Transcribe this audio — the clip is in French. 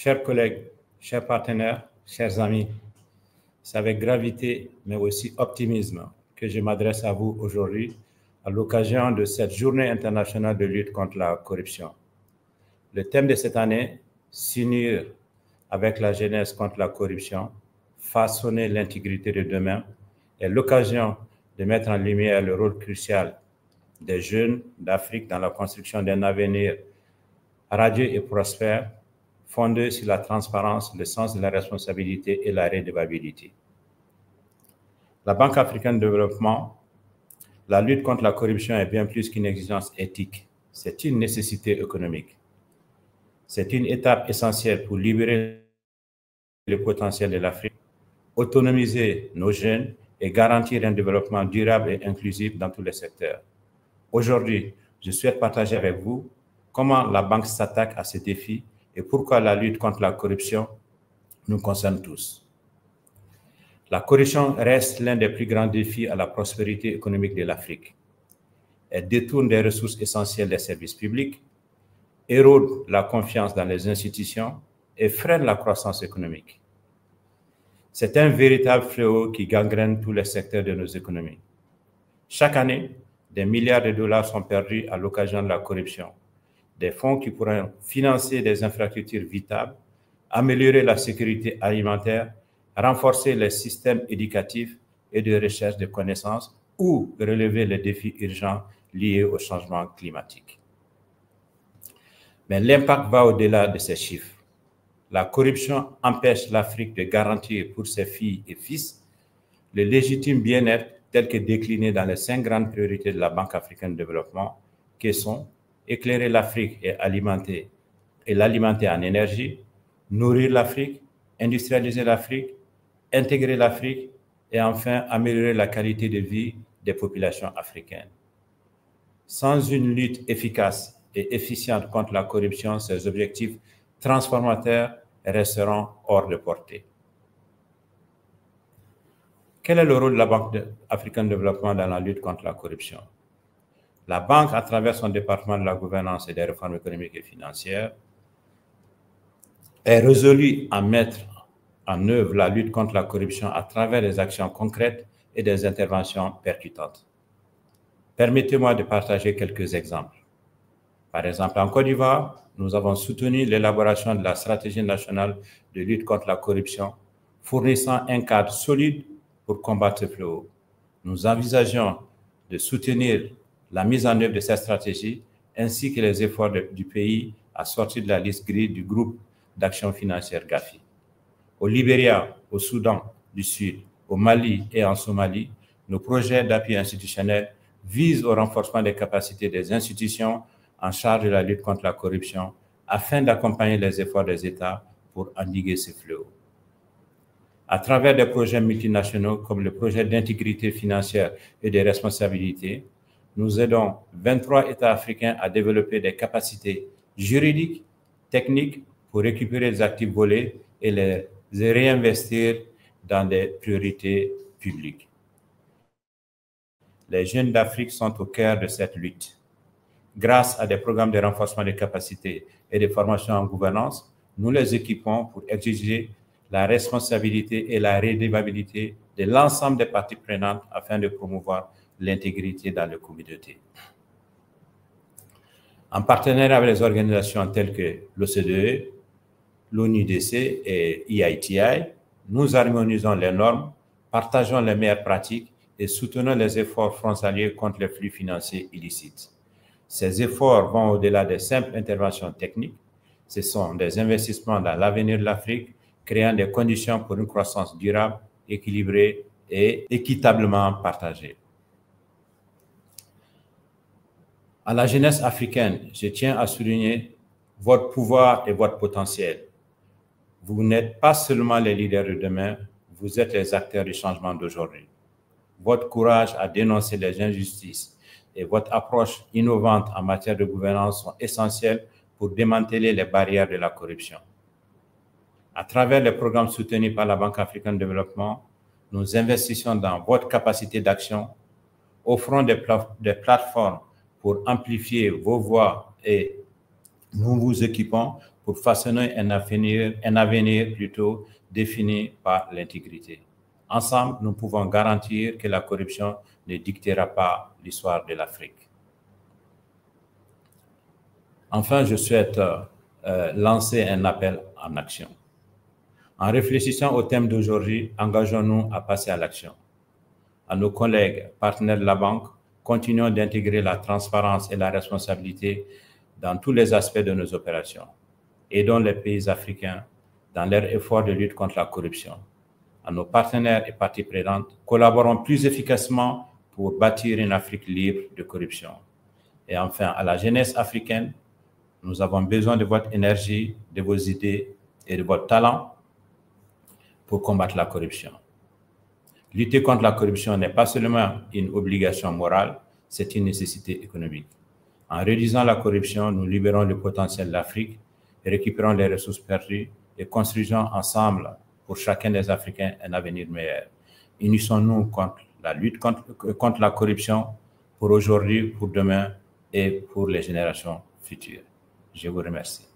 Chers collègues, chers partenaires, chers amis, c'est avec gravité, mais aussi optimisme que je m'adresse à vous aujourd'hui à l'occasion de cette journée internationale de lutte contre la corruption. Le thème de cette année, s'unir avec la jeunesse contre la corruption, façonner l'intégrité de demain, est l'occasion de mettre en lumière le rôle crucial des jeunes d'Afrique dans la construction d'un avenir radieux et prospère, fondé sur la transparence, le sens de la responsabilité et la redevabilité. La Banque africaine de développement, la lutte contre la corruption est bien plus qu'une exigence éthique, c'est une nécessité économique. C'est une étape essentielle pour libérer le potentiel de l'Afrique, autonomiser nos jeunes et garantir un développement durable et inclusif dans tous les secteurs. Aujourd'hui, je souhaite partager avec vous comment la banque s'attaque à ces défis et pourquoi la lutte contre la corruption nous concerne tous. La corruption reste l'un des plus grands défis à la prospérité économique de l'Afrique. Elle détourne des ressources essentielles des services publics, érode la confiance dans les institutions et freine la croissance économique. C'est un véritable fléau qui gangrène tous les secteurs de nos économies. Chaque année, des milliards de dollars sont perdus à l'occasion de la corruption. Des fonds qui pourraient financer des infrastructures vitales, améliorer la sécurité alimentaire, renforcer les systèmes éducatifs et de recherche de connaissances ou relever les défis urgents liés au changement climatique. Mais l'impact va au-delà de ces chiffres. La corruption empêche l'Afrique de garantir pour ses filles et fils le légitime bien-être tel que décliné dans les 5 grandes priorités de la Banque africaine de développement, qui sont éclairer l'Afrique et l'alimenter en énergie, nourrir l'Afrique, industrialiser l'Afrique, intégrer l'Afrique et enfin améliorer la qualité de vie des populations africaines. Sans une lutte efficace et efficiente contre la corruption, ces objectifs transformateurs resteront hors de portée. Quel est le rôle de la Banque africaine de développement dans la lutte contre la corruption? La Banque, à travers son département de la gouvernance et des réformes économiques et financières, est résolue à mettre en œuvre la lutte contre la corruption à travers des actions concrètes et des interventions percutantes. Permettez-moi de partager quelques exemples. Par exemple, en Côte d'Ivoire, nous avons soutenu l'élaboration de la stratégie nationale de lutte contre la corruption, fournissant un cadre solide pour combattre ce fléau. Nous envisageons de soutenir la mise en œuvre de cette stratégie ainsi que les efforts du pays à sortir de la liste grise du groupe d'action financière Gafi. Au Libéria, au Soudan du Sud, au Mali et en Somalie, nos projets d'appui institutionnel visent au renforcement des capacités des institutions en charge de la lutte contre la corruption afin d'accompagner les efforts des États pour endiguer ce fléau. À travers des projets multinationaux comme le projet d'intégrité financière et de responsabilité, nous aidons 23 États africains à développer des capacités juridiques, techniques pour récupérer les actifs volés et les réinvestir dans des priorités publiques. Les jeunes d'Afrique sont au cœur de cette lutte. Grâce à des programmes de renforcement des capacités et de formation en gouvernance, nous les équipons pour exiger la responsabilité et la redevabilité de l'ensemble des parties prenantes afin de promouvoir l'intégrité dans les communautés. En partenariat avec les organisations telles que l'OCDE, l'ONUDC et EITI, nous harmonisons les normes, partageons les meilleures pratiques et soutenons les efforts frontaliers contre les flux financiers illicites. Ces efforts vont au-delà des simples interventions techniques. Ce sont des investissements dans l'avenir de l'Afrique, créant des conditions pour une croissance durable, équilibrée et équitablement partagée. À la jeunesse africaine, je tiens à souligner votre pouvoir et votre potentiel. Vous n'êtes pas seulement les leaders de demain, vous êtes les acteurs du changement d'aujourd'hui. Votre courage à dénoncer les injustices et votre approche innovante en matière de gouvernance sont essentiels pour démanteler les barrières de la corruption. À travers les programmes soutenus par la Banque africaine de développement, nous investissons dans votre capacité d'action, offrons des plateformes pour amplifier vos voix et nous vous équipons pour façonner un avenir plutôt défini par l'intégrité. Ensemble, nous pouvons garantir que la corruption ne dictera pas l'histoire de l'Afrique. Enfin, je souhaite lancer un appel en action. En réfléchissant au thème d'aujourd'hui, engageons-nous à passer à l'action. À nos collègues, partenaires de la banque, continuons d'intégrer la transparence et la responsabilité dans tous les aspects de nos opérations. Aidons les pays africains dans leurs efforts de lutte contre la corruption. À nos partenaires et parties prenantes, collaborons plus efficacement pour bâtir une Afrique libre de corruption. Et enfin, à la jeunesse africaine, nous avons besoin de votre énergie, de vos idées et de votre talent pour combattre la corruption. Lutter contre la corruption n'est pas seulement une obligation morale, c'est une nécessité économique. En réduisant la corruption, nous libérons le potentiel de l'Afrique, récupérons les ressources perdues et construisons ensemble pour chacun des Africains un avenir meilleur. Unissons-nous contre la lutte contre la corruption pour aujourd'hui, pour demain et pour les générations futures. Je vous remercie.